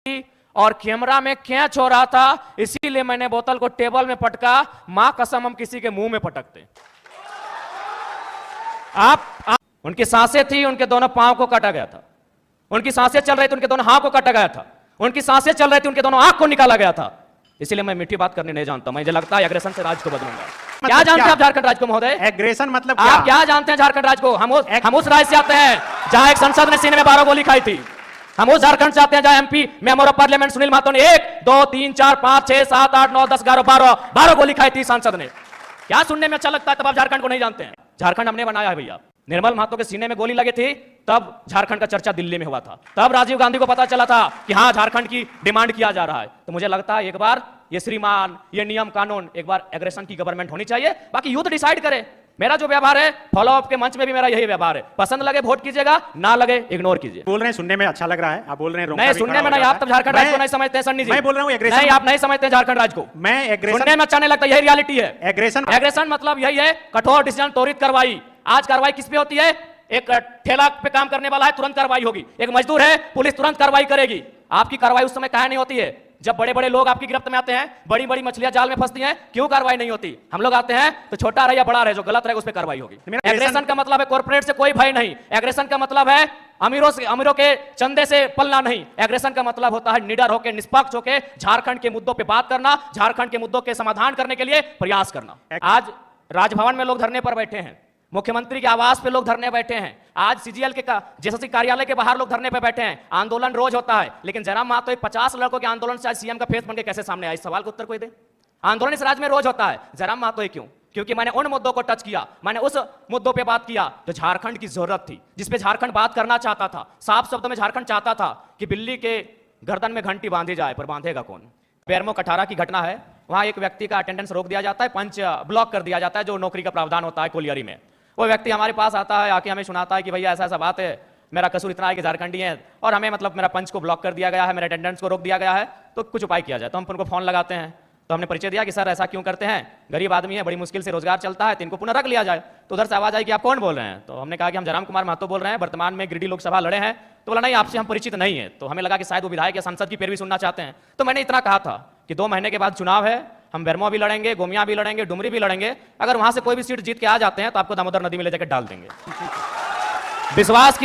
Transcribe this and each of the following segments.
और कैमरा में कैच हो रहा था, इसीलिए मैंने बोतल को टेबल में पटका। मां कसम हम किसी के मुंह में पटकते। आप उनकी सांसें थी, उनके दोनों पांव को काटा गया था। उनकी सांसें चल रही थी, उनके दोनों हाथ को काटा गया था। उनकी सांसें चल रही थी, उनके दोनों आंख को निकाला गया था। इसलिए मैं मीठी बात करने नहीं जानता। मुझे लगता है एग्रेशन से राज्य को बदलूंगा। क्या जानते हैं आप झारखंड राज्य को महोदय? एग्रेशन मतलब आप क्या जानते हैं झारखंड राज्य को? हम उस राज्य से आते हैं जहां एक संसद ने सीने में 12 गोली खाई थी। हम उस झारखंड से आते हैं जहां MP member of parliament Sunil Mahto ने 1 2 3 4 5 6 7 8 9 10 11 12 गोली खाई थी सांसद ने। क्या सुनने में अच्छा लगता है, तब आप झारखंड को नहीं जानते हैं। झारखंड हमने बनाया है भैया। निर्मल महतो के सीने में गोली लगी थी, तब झारखंड का चर्चा दिल्ली में हुआ था। तब राजीव गांधी को पता चला था कि हाँ, झारखंड की डिमांड किया जा रहा है। तो मुझे लगता है एक बार ये श्रीमान, ये नियम कानून, एक बार एग्रेशन की गवर्नमेंट होनी चाहिए। बाकी यूथ डिसाइड करे। मेरा जो व्यवहार है, फॉलो अप के मंच में भी मेरा यही व्यवहार है। पसंद लगे वोट कीजिएगा, ना लगे इग्नोर कीजिए। बोल रहे हैं सुनने में अच्छा लग रहा है, आप बोल रहे हैं नहीं, सुनने में नहीं। आप तब झारखंड राज्य को नहीं समझते हैं सन्नी जी। मैं बोल रहा हूं एग्रेशन। नहीं, आप नहीं समझते झारखंड राज्य को। मैं एग्रेशन सुनने में अच्छा नहीं लगता, यही रियलिटी है। एग्रेशन मतलब यही है, कठोर डिसीजन, त्वरित कार्रवाई। आज कार्रवाई किस पे होती है? एक ठेला पे काम करने वाला है, तुरंत कार्रवाई होगी। एक मजदूर है, पुलिस तुरंत कार्रवाई करेगी। आपकी कार्रवाई उस समय काहे नहीं होती है? जब बड़े बड़े लोग आपकी गिरफ्त में आते हैं, बड़ी बड़ी मछलियां जाल में फंसती हैं, क्यों कार्रवाई नहीं होती? हम लोग आते हैं तो छोटा रहे या बड़ा रहे, जो गलत रहे उस पर कार्रवाई होगी। एग्रेशन का मतलब है कॉर्पोरेट से कोई भय नहीं। एग्रेशन का मतलब है अमीरों के चंदे से पलना नहीं। एग्रेशन का मतलब होता है निडर होकर, निष्पक्ष होकर झारखंड के मुद्दों पर बात करना, झारखंड के मुद्दों के समाधान करने के लिए प्रयास करना। आज राजभवन में लोग धरने पर बैठे हैं, मुख्यमंत्री के आवास पे लोग धरने बैठे हैं, आज सीजीएल के जेएसएससी कार्यालय के बाहर लोग धरने पे बैठे हैं। आंदोलन रोज होता है, लेकिन जयराम महतो एक 50 लड़कों के आंदोलन से आज सीएम का फेस बनके कैसे सामने आया? इस सवाल का उत्तर कोई दे। आंदोलन इस राज्य में रोज होता है, जयराम महतो ही क्यों? क्योंकि मैंने उन मुद्दों को टच किया, मैंने उस मुद्दों पे बात किया जो झारखंड की जरूरत थी, जिसपे झारखंड बात करना चाहता था। साफ शब्दों में झारखंड चाहता था कि बिल्ली के गर्दन में घंटी बांधी जाए, पर बांधेगा कौन? बेरमो कठारा की घटना है, वहां एक व्यक्ति का अटेंडेंस रोक दिया जाता है, पंच ब्लॉक कर दिया जाता है, जो नौकरी का प्रावधान होता है कोलियरी में। वो व्यक्ति हमारे पास आता है, आके हमें सुनाता है कि भैया ऐसा ऐसा बात है, मेरा कसूर इतना है कि झारखंडी है और हमें मतलब मेरा पंच को ब्लॉक कर दिया गया है, मेरे अटेंडेंस को रोक दिया गया है, तो कुछ उपाय किया जाए। तो हम उनको फोन लगाते हैं, तो हमने परिचय दिया कि सर ऐसा क्यों करते हैं, गरीब आदमी है, बड़ी मुश्किल से रोजगार चलता है, तो इनको पुनः रख लिया जाए। तो उधर से आवाज आई कि आप कौन बोल रहे हैं? तो हमने कहा कि हम जयराम कुमार महतो बोल रहे हैं, वर्तमान में गिरिडीह लोकसभा लड़े हैं। तो बोला नहीं, आपसे हम परिचित नहीं है। तो हमें लगा कि शायद वो विधायक या सांसद की पैरवी सुनना चाहते हैं। तो मैंने इतना कहा था कि 2 महीने के बाद चुनाव है, हम बेरमो भी लड़ेंगे, गोमिया भी लड़ेंगे, डुमरी भी लड़ेंगे। अगर वहां से कोई भी सीट जीत के आ जाते हैं तो आपको दामोदर नदी में ले जाकर डाल देंगे। विश्वास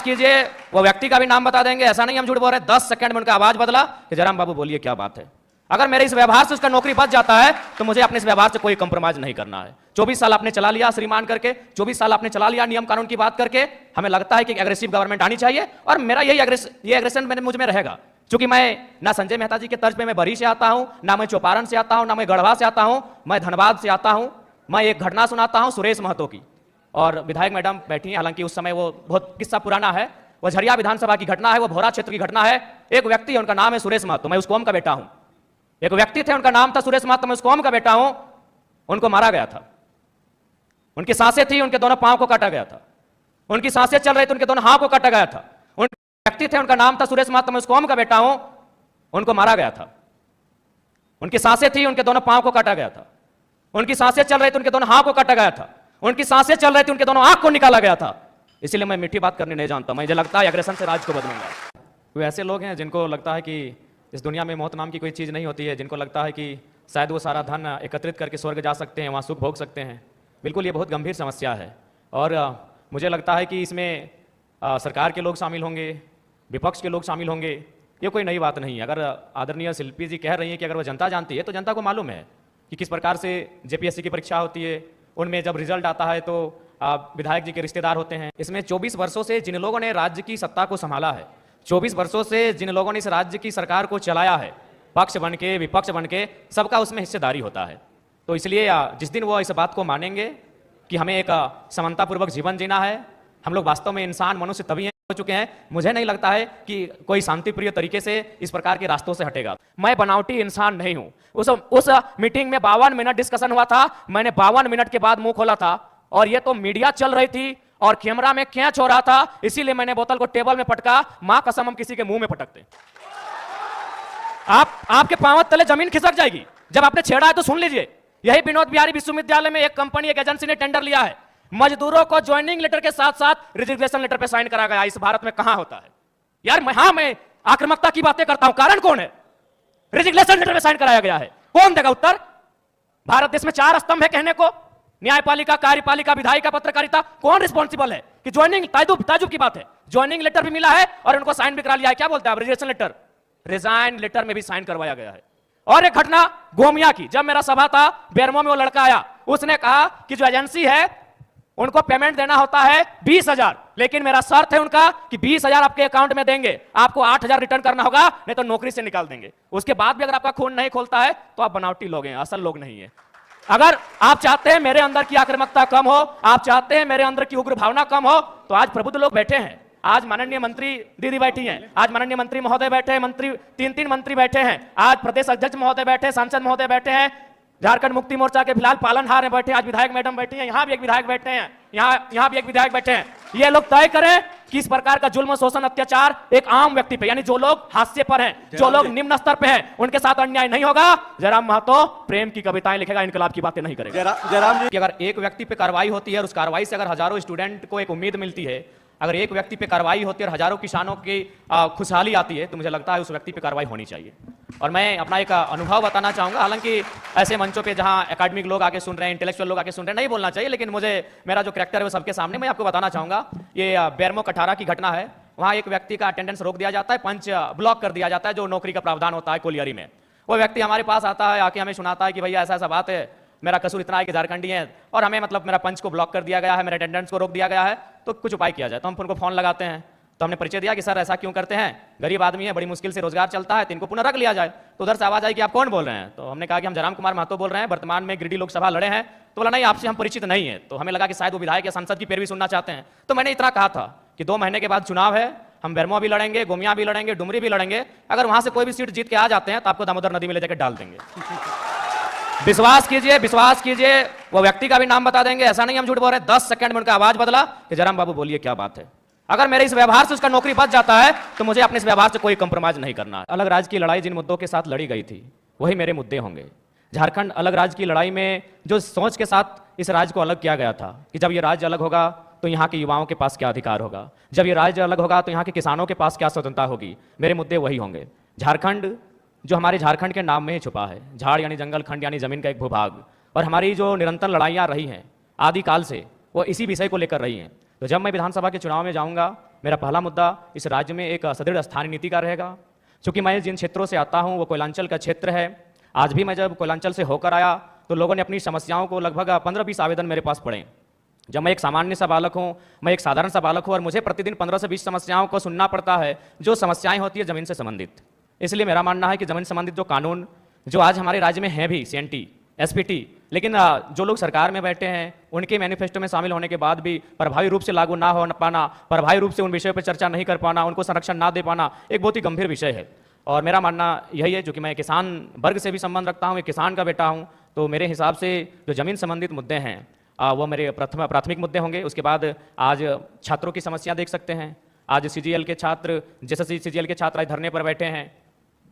कीजिए, वो व्यक्ति का भी नाम बता देंगे, ऐसा नहीं हम झूठ बोल रहे। 10 सेकंड में उनका आवाज बदला कि जयराम बाबू बोलिए क्या बात है। अगर मेरे इस व्यवहार से उसका नौकरी बच जाता है तो मुझे अपने इस व्यवहार से कोई कंप्रोमाइज नहीं करना है। 24 साल आपने चला लिया श्रीमान करके, 24 साल आपने चला लिया नियम कानून की बात करके। हमें लगता है कि एग्रेसिव गवर्नमेंट आनी चाहिए और मेरा ये एग्रेशन मुझ में रहेगा। क्योंकि मैं ना संजय मेहता जी के तर्ज पे मैं बरी से आता हूं, ना मैं चौपारण से आता हूं, ना मैं गढ़वा से आता हूं, मैं धनबाद से आता हूं। मैं एक घटना सुनाता हूं सुरेश महतो की, और विधायक मैडम बैठी हैं, हालांकि उस समय वो बहुत किस्सा पुराना है। वो झरिया विधानसभा की घटना है, वो भोरा क्षेत्र की घटना है। एक व्यक्ति है, उनका नाम है सुरेश महतो, मैं उस कौम का बेटा हूं। एक व्यक्ति थे, उनका नाम था सुरेश महतो, मैं उस कौम का बेटा हूं। उनको मारा गया था, उनकी सांसें थी, उनके दोनों पांव को काटा गया था। उनकी सांसें चल रही थी, उनके दोनों हाथ को काटा गया था। व्यक्ति थे, उनका नाम था सुरेश महतो, मैं उस कौम का बेटा हूं। उनको मारा गया था, उनकी सांसें थी, उनके दोनों पांव को काटा गया था। उनकी सांसें चल रही थी, उनके दोनों हाथ को काटा गया था। उनकी सांसें चल रही थी, उनके दोनों आंख को निकाला गया था। इसलिए मैं मीठी बात करने नहीं जानता। मुझे लगता है एग्रेशन से राज्य को बदलूंगा। वो ऐसे लोग हैं जिनको लगता है कि इस दुनिया में मौत नाम की कोई चीज़ नहीं होती है, जिनको लगता है कि शायद वो सारा धन एकत्रित करके स्वर्ग जा सकते हैं, वहाँ सुख भोग सकते हैं। बिल्कुल, ये बहुत गंभीर समस्या है और मुझे लगता है कि इसमें सरकार के लोग शामिल होंगे, विपक्ष के लोग शामिल होंगे। ये कोई नई बात नहीं है। अगर आदरणीय शिल्पी जी कह रही हैं कि अगर वो जनता जानती है, तो जनता को मालूम है कि किस प्रकार से जेपीएससी की परीक्षा होती है। उनमें जब रिजल्ट आता है तो विधायक जी के रिश्तेदार होते हैं। इसमें 24 वर्षों से जिन लोगों ने राज्य की सत्ता को संभाला है, 24 वर्षों से जिन लोगों ने इस राज्य की सरकार को चलाया है, पक्ष बन के विपक्ष बन के, सबका उसमें हिस्सेदारी होता है। तो इसलिए जिस दिन वो इस बात को मानेंगे कि हमें एक समानतापूर्वक जीवन जीना है, हम लोग वास्तव में इंसान मनुष्य तभी हो चुके हैं, मुझे नहीं लगता है कि कोई शांतिप्रिय तरीके से इस प्रकार के रास्तों से हटेगा। मैं बनावटी इंसान नहीं हूं। उस मीटिंग में 52 मिनट डिस्कशन हुआ था, मैंने 52 मिनट के बाद मुंह खोला था और ये तो मीडिया चल रही थी और कैमरा में कैच हो रहा था, इसीलिए मैंने बोतल को टेबल में पटका। मां कसम हम किसी के मुंह में पटकते। आपके पांव तले जमीन खिसक जाएगी। जब आपने छेड़ा है तो सुन लीजिए। यही विनोद बिहारी विश्वविद्यालय में एक कंपनी, एक एजेंसी ने टेंडर लिया है, मजदूरों को ज्वाइनिंग लेटर के साथ साथ रिजिग्नेशन लेटर पे साइन करा गया। इस भारत में कहां होता है यार? मैं आक्रामकता की बातें करता हूं? कारण कौन है? रेजिग्नेशन लेटर में साइन कराया गया है, कौन देगा उत्तर? भारत देश में 4 स्तंभ है कहने को, न्यायपालिका, कार्यपालिका, विधायिका, पत्रकारिता। कौन रिस्पॉन्सिबल है? कि ज्वाइनिंग ताजुब की बात है, ज्वाइनिंग लेटर भी मिला है और उनको साइन भी करा लिया है। क्या बोलते हैं आप? रेजिग्नेशन लेटर, रिजाइन लेटर में भी साइन करवाया गया है। और एक घटना गोमिया की, जब मेरा सभा था बेरमो में, वो लड़का आया, उसने कहा कि जो एजेंसी है उनको पेमेंट देना होता है 20,000, लेकिन मेरा शर्त है उनका कि 20,000 आपके अकाउंट में देंगे, आपको 8,000 रिटर्न करना होगा, नहीं तो नौकरी से निकाल देंगे। उसके बाद भी अगर आपका खून नहीं खोलता है तो आप बनावटी लोग हैं, असल लोग नहीं है। अगर आप चाहते हैं मेरे अंदर की आक्रामकता कम हो, आप चाहते हैं मेरे अंदर की उग्र भावना कम हो, तो आज प्रबुद्ध लोग बैठे हैं। आज माननीय मंत्री दीदी बैठी हैं, आज माननीय मंत्री महोदय बैठे हैं, मंत्री 3 मंत्री बैठे हैं, आज प्रदेश अध्यक्ष महोदय बैठे हैं, सांसद महोदय बैठे हैं, झारखंड मुक्ति मोर्चा के फिलहाल पालनहार बैठे हैं, आज विधायक मैडम बैठी हैं, यहां भी एक विधायक बैठे हैं, यहां भी एक विधायक बैठे हैं। ये लोग तय करें कि इस प्रकार का जुल्म, शोषण, अत्याचार एक आम व्यक्ति पे, यानी जो लोग हास्य पर हैं, जो लोग निम्न स्तर पे हैं, उनके साथ अन्याय नहीं होगा। जयराम महतो प्रेम की कविताएं लिखेगा, इनकलाब की बातें नहीं करेगा। जयराम जी, कि अगर एक व्यक्ति पे कार्रवाई होती है और उस कार्रवाई से अगर हजारों स्टूडेंट को एक उम्मीद मिलती है, अगर एक व्यक्ति पे कार्रवाई होती है और हजारों किसानों की खुशहाली आती है, तो मुझे लगता है उस व्यक्ति पे कार्रवाई होनी चाहिए। और मैं अपना एक अनुभव बताना चाहूंगा, हालांकि ऐसे मंचों पे जहां एकेडमिक लोग आके सुन रहे हैं, इंटेलेक्चुअल लोग आके सुन रहे हैं, नहीं बोलना चाहिए, लेकिन मुझे मेरा जो कैरेक्टर है वो सबके सामने मैं आपको बताना चाहूंगा। ये बेरमो कठारा की घटना है। वहां एक व्यक्ति का अटेंडेंस रोक दिया जाता है, पंच ब्लॉक कर दिया जाता है, जो नौकरी का प्रावधान होता है कोलियरी में। वो व्यक्ति हमारे पास आता है, आके हमें सुनाता है कि भैया ऐसा ऐसा बात है, मेरा कसूर इतना है कि झारखंडी है और हमें मतलब मेरा पंच को ब्लॉक कर दिया गया है, मेरे अटेंडेंस को रोक दिया गया है, तो कुछ उपाय किया जाए। तो हम उनको फोन लगाते हैं, तो हमने परिचय दिया कि सर ऐसा क्यों करते हैं, गरीब आदमी है, बड़ी मुश्किल से रोजगार चलता है, तो इनको पुनः रख लिया जाए। तो उधर से आवाज आई कि आप कौन बोल रहे हैं? तो हमने कहा कि हम जयराम कुमार महतो बोल रहे हैं, वर्तमान में गिरिडीह लोकसभा लड़े हैं। तो बोला नहीं, आपसे हम परिचित नहीं है। तो हमें लगा कि शायद वो विधायक या सांसद की पैरवी सुनना चाहते हैं। तो मैंने इतना कहा था कि 2 महीने के बाद चुनाव है, हम बेरमो भी लड़ेंगे, गोमिया भी लड़ेंगे, डुमरी भी लड़ेंगे, अगर वहां से कोई भी सीट जीत के आ जाते हैं तो आपको दामोदर नदी में ले जाकर डाल देंगे। विश्वास कीजिए, वो व्यक्ति का भी नाम बता देंगे, ऐसा नहीं हम झूठ बोल रहे हैं। 10 सेकंड में उनका आवाज बदला कि जयराम बाबू बोलिए क्या बात है। अगर मेरे इस व्यवहार से उसका नौकरी बच जाता है तो मुझे अपने इस व्यवहार से कोई कंप्रोमाइज नहीं करना है। अलग राज्य की लड़ाई जिन मुद्दों के साथ लड़ी गई थी वही मेरे मुद्दे होंगे। झारखंड अलग राज्य की लड़ाई में जो सोच के साथ इस राज्य को अलग किया गया था कि जब ये राज्य अलग होगा तो यहाँ के युवाओं के पास क्या अधिकार होगा, जब ये राज्य अलग होगा तो यहाँ के किसानों के पास क्या स्वतंत्रता होगी, मेरे मुद्दे वही होंगे। झारखंड जो हमारे झारखंड के नाम में ही छुपा है, झाड़ यानी जंगल, खंड यानी जमीन का एक भूभाग, और हमारी जो निरंतर लड़ाइयाँ रही हैं आदिकाल से, वो इसी विषय को लेकर रही हैं। तो जब मैं विधानसभा के चुनाव में जाऊंगा, मेरा पहला मुद्दा इस राज्य में एक सुदृढ़ स्थानीय नीति का रहेगा। क्योंकि मैं जिन क्षेत्रों से आता हूं वो कोयलांचल का क्षेत्र है। आज भी मैं जब कोयलांचल से होकर आया तो लोगों ने अपनी समस्याओं को लगभग 15-20 आवेदन मेरे पास पड़े। जब मैं एक सामान्य सा बालक हूं, मैं एक साधारण सा बालक हूं और मुझे प्रतिदिन 15 से 20 समस्याओं को सुनना पड़ता है, जो समस्याएं होती है जमीन से संबंधित। इसलिए मेरा मानना है कि जमीन संबंधित जो कानून जो आज हमारे राज्य में है भी, CNT, SPT, लेकिन जो लोग सरकार में बैठे हैं उनके मैनिफेस्टो में शामिल होने के बाद भी प्रभावी रूप से लागू ना हो पाना, प्रभावी रूप से उन विषयों पर चर्चा नहीं कर पाना, उनको संरक्षण ना दे पाना एक बहुत ही गंभीर विषय है। और मेरा मानना यही है, जो कि मैं किसान वर्ग से भी संबंध रखता हूँ, एक किसान का बेटा हूँ, तो मेरे हिसाब से जो जमीन संबंधित मुद्दे हैं वो मेरे प्राथमिक मुद्दे होंगे। उसके बाद आज छात्रों की समस्या देख सकते हैं। आज CGL के छात्र, जैसे CGL के छात्र आज धरने पर बैठे हैं।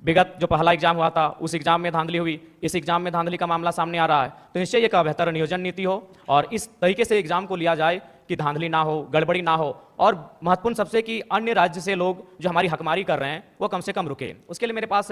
विगत जो पहला एग्जाम हुआ था उस एग्जाम में धांधली हुई, इस एग्जाम में धांधली का मामला सामने आ रहा है। तो निश्चय एक बेहतर नियोजन नीति हो और इस तरीके से एग्जाम को लिया जाए कि धांधली ना हो, गड़बड़ी ना हो, और महत्वपूर्ण सबसे कि अन्य राज्य से लोग जो हमारी हकमारी कर रहे हैं वो कम से कम रुके। उसके लिए मेरे पास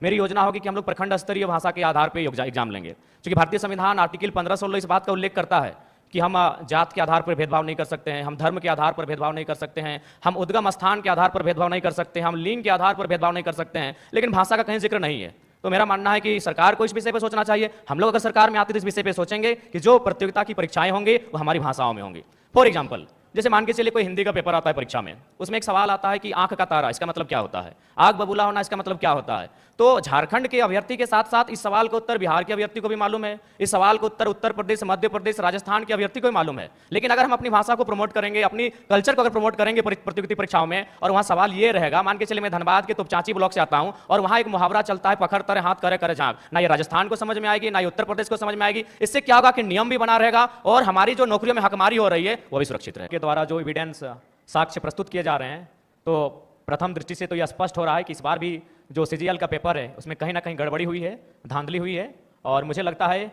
मेरी योजना होगी कि हम लोग प्रखंड स्तरीय भाषा के आधार पर एग्जाम लेंगे। क्योंकि भारतीय संविधान आर्टिकल 15-16 इस बात का उल्लेख करता है कि हम जात के आधार पर भेदभाव नहीं कर सकते हैं, हम धर्म के आधार पर भेदभाव नहीं कर सकते हैं, हम उद्गम स्थान के आधार पर भेदभाव नहीं कर सकते हैं, हम लिंग के आधार पर भेदभाव नहीं कर सकते हैं, लेकिन भाषा का कहीं जिक्र नहीं है। तो मेरा मानना है कि सरकार को इस विषय पर सोचना चाहिए। हम लोग अगर सरकार में आते तो इस विषय पर सोचेंगे कि जो प्रतियोगिता की परीक्षाएं होंगी वो हमारी भाषाओं में होंगी। फॉर एग्जाम्पल, जैसे मान के चलिए कोई हिंदी का पेपर आता है परीक्षा में, उसमें एक सवाल आता है कि आंख का तारा, इसका मतलब क्या होता है, आग बबूला होना, इसका मतलब क्या होता है। तो झारखंड के अभ्यर्थी के साथ साथ इस सवाल का उत्तर बिहार के अभ्यर्थी को भी मालूम है, इस सवाल का उत्तर उत्तर प्रदेश, मध्य प्रदेश, राजस्थान के अभ्यर्थी को भी मालूम है। लेकिन अगर हम अपनी भाषा को प्रमोट करेंगे, अपनी कल्चर को अगर प्रमोट करेंगे प्रतियोगिता परीक्षाओं में, और वहां सवाल ये रहेगा, मान के चलिए मैं धनबाद के तोपचांची ब्लॉक से आता हूं और वहां एक मुहावरा चलता है, पकड़ तरे हाथ करे करे झांक, ना ये राजस्थान को समझ में आएगी, ना ये उत्तर प्रदेश को समझ में आएगी। इससे क्या होगा कि नियम भी बना रहेगा और हमारी जो नौकरियों में हकमारी हो रही है वो भी सुरक्षित रहेगी। के द्वारा जो एविडेंस साक्ष्य प्रस्तुत किए जा रहे हैं, तो प्रथम दृष्टि से तो यह स्पष्ट हो रहा है कि इस बार भी जो CGL का पेपर है उसमें कहीं ना कहीं गड़बड़ी हुई है, धांधली हुई है। और मुझे लगता है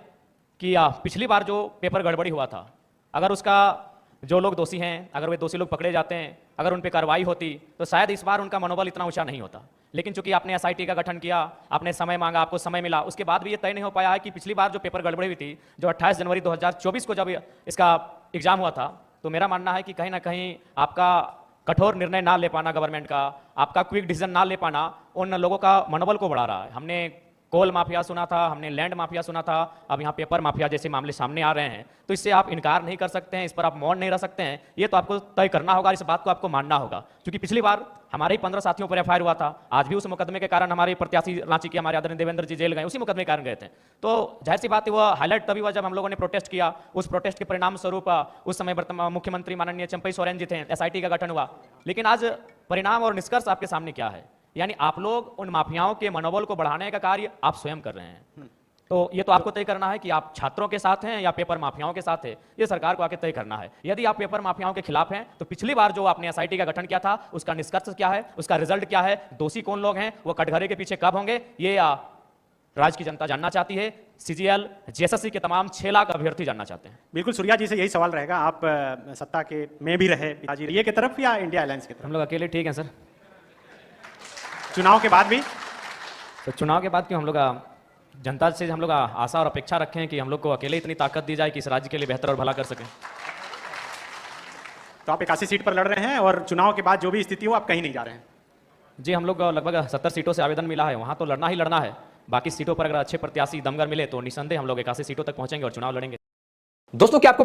कि पिछली बार जो पेपर गड़बड़ी हुआ था, अगर उसका जो लोग दोषी हैं, अगर वे दोषी लोग पकड़े जाते हैं अगर उन पे कार्रवाई होती तो शायद इस बार उनका मनोबल इतना ऊंचा नहीं होता। लेकिन चूंकि आपने एसआईटी का गठन किया, आपने समय मांगा, आपको समय मिला, उसके बाद भी ये तय नहीं हो पाया है कि पिछली बार जो पेपर गड़बड़ी हुई थी, जो 28 जनवरी 2024 को जब इसका एग्जाम हुआ था, तो मेरा मानना है कि कहीं ना कहीं आपका कठोर निर्णय ना ले पाना गवर्नमेंट का, आपका क्विक डिसीजन ना ले पाना उन लोगों का मनोबल को बढ़ा रहा है। हमने कोल माफिया सुना था, हमने लैंड माफिया सुना था, अब यहाँ पेपर माफिया जैसे मामले सामने आ रहे हैं, तो इससे आप इनकार नहीं कर सकते हैं, इस पर आप मौन नहीं रह सकते हैं। ये तो आपको तय करना होगा, इस बात को आपको मानना होगा। क्योंकि पिछली बार हमारे ही 15 साथियों पर एफआईआर हुआ था, आज भी उस मुकदमे के कारण हमारे प्रत्याशी रांची के हमारे आदरणीय देवेंद्र जी जेल गए, उसी मुकदमे के कारण गए थे। तो जाहिर सी बात है, वो हाईलाइट तभी हुआ जब हम लोगों ने प्रोटेस्ट किया। उस प्रोटेस्ट के परिणाम स्वरूप उस समय वर्तमान मुख्यमंत्री माननीय चंपई सोरेन जी थे, एसआईटी का गठन हुआ। लेकिन आज परिणाम और निष्कर्ष आपके सामने क्या है? यानी आप लोग उन माफियाओं के मनोबल को बढ़ाने का कार्य आप स्वयं कर रहे हैं। तो ये तो आपको तय करना है कि आप छात्रों के साथ हैं या पेपर माफियाओं के साथ है, ये सरकार को आके तय करना है। यदि आप पेपर माफियाओं के खिलाफ हैं तो पिछली बार जो आपने एसआईटी का गठन किया था, उसका निष्कर्ष क्या है, उसका रिजल्ट क्या है, दोषी कौन लोग हैं, वो कटघरे के पीछे कब होंगे, ये राज्य की जनता जानना चाहती है। सीजीएल जेएसएससी के तमाम 6 लाख अभ्यर्थी जानना चाहते हैं। बिल्कुल, सूर्या जी से यही सवाल रहेगा। आप सत्ता के में भी रहे, पिताजी ये की तरफ या इंडिया अलायंस की तरफ? हम लोग अकेले ठीक हैं सर। चुनाव के बाद भी? तो चुनाव के बाद क्यों, हम लोग जनता से हम लोग आशा और अपेक्षा रखें हैं कि हम लोग को अकेले इतनी ताकत दी जाए कि इस राज्य के लिए बेहतर और भला कर सकें। तो आप 81 सीट पर लड़ रहे हैं और चुनाव के बाद जो भी स्थिति हो आप कहीं नहीं जा रहे हैं? जी, हम लोग लगभग 70 सीटों से आवेदन मिला है, वहाँ तो लड़ना ही लड़ना है। बाकी सीटों पर अगर अच्छे प्रत्याशी दमगर मिले तो निसंदेह हम लोग 81 सीटों तक पहुंचेंगे और चुनाव लड़ेंगे। दोस्तों क्या आपको